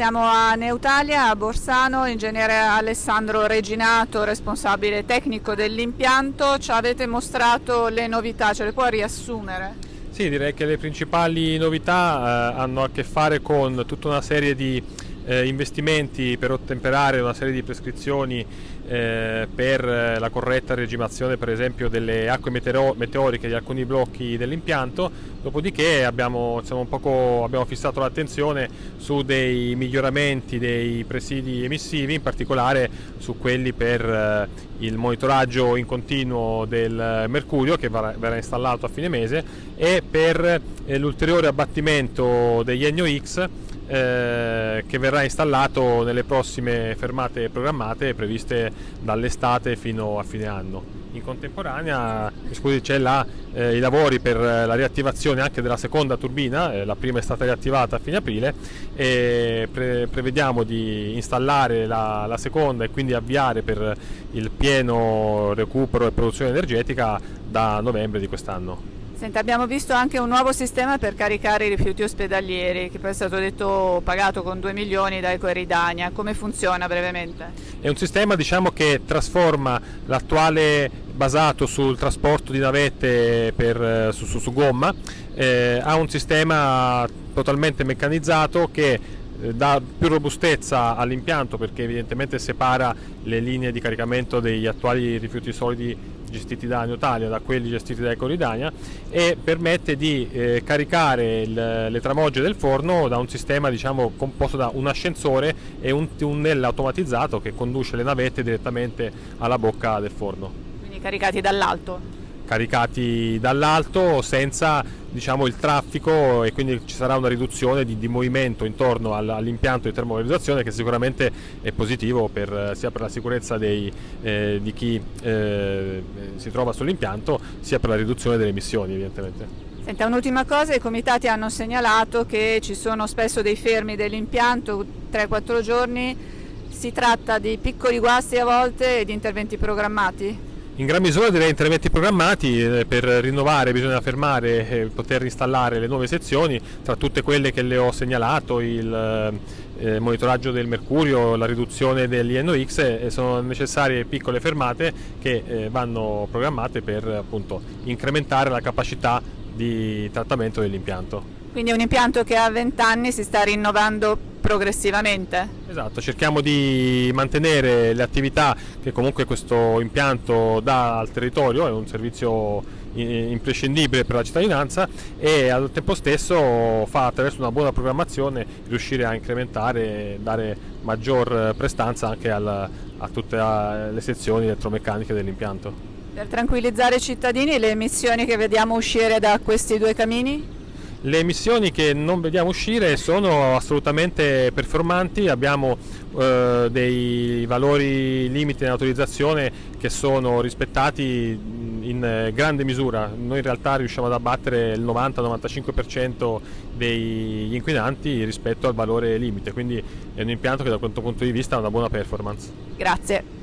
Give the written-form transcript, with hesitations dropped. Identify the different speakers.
Speaker 1: Siamo a Neutalia, a Borsano, ingegnere Alessandro Reginato, responsabile tecnico dell'impianto. Ci avete mostrato le novità, ce le può riassumere?
Speaker 2: Sì, direi che le principali novità hanno a che fare con tutta una serie di investimenti per ottemperare una serie di prescrizioni per la corretta regimazione, per esempio, delle acque meteoriche di alcuni blocchi dell'impianto. Dopodiché abbiamo fissato l'attenzione su dei miglioramenti dei presidi emissivi, in particolare su quelli per il monitoraggio in continuo del mercurio, che verrà installato a fine mese, e per l'ulteriore abbattimento degli NOx che verrà installato nelle prossime fermate programmate previste dall'estate fino a fine anno. In contemporanea c'è i lavori per la riattivazione anche della seconda turbina, la prima è stata riattivata a fine aprile e prevediamo di installare la seconda e quindi avviare per il pieno recupero e produzione energetica da novembre di quest'anno.
Speaker 1: Senta, abbiamo visto anche un nuovo sistema per caricare i rifiuti ospedalieri, che poi è stato detto pagato con 2 milioni da Ecoeridania. Come funziona brevemente?
Speaker 2: È un sistema che trasforma l'attuale basato sul trasporto di navette su gomma a un sistema totalmente meccanizzato che dà più robustezza all'impianto, perché evidentemente separa le linee di caricamento degli attuali rifiuti solidi gestiti da Neutalia da quelli gestiti da Ecoeridania, e permette di caricare le tramogge del forno da un sistema composto da un ascensore e un tunnel automatizzato che conduce le navette direttamente alla bocca del forno.
Speaker 1: Quindi caricati dall'alto?
Speaker 2: Caricati dall'alto senza il traffico, e quindi ci sarà una riduzione di movimento intorno all'impianto di termovalorizzazione, che sicuramente è positivo sia per la sicurezza di chi si trova sull'impianto, sia per la riduzione delle emissioni evidentemente.
Speaker 1: Senta, un'ultima cosa, i comitati hanno segnalato che ci sono spesso dei fermi dell'impianto, 3-4 giorni. Si tratta di piccoli guasti a volte e di interventi programmati?
Speaker 2: In gran misura direi interventi programmati. Per rinnovare bisogna fermare e poter installare le nuove sezioni, tra tutte quelle che le ho segnalato: il monitoraggio del mercurio, la riduzione degli NOx, e sono necessarie piccole fermate che vanno programmate per appunto incrementare la capacità di trattamento dell'impianto.
Speaker 1: Quindi è un impianto che ha 20 anni, si sta rinnovando progressivamente?
Speaker 2: Esatto, cerchiamo di mantenere le attività che comunque questo impianto dà al territorio, è un servizio imprescindibile per la cittadinanza, e al tempo stesso attraverso una buona programmazione riuscire a incrementare e dare maggior prestanza anche a tutte le sezioni elettromeccaniche dell'impianto.
Speaker 1: Per tranquillizzare i cittadini, le emissioni che vediamo uscire da questi due camini?
Speaker 2: Le emissioni che non vediamo uscire sono assolutamente performanti. Abbiamo dei valori limiti nell'autorizzazione che sono rispettati in grande misura. Noi in realtà riusciamo ad abbattere il 90-95% degli inquinanti rispetto al valore limite, quindi è un impianto che da questo punto di vista ha una buona performance.
Speaker 1: Grazie.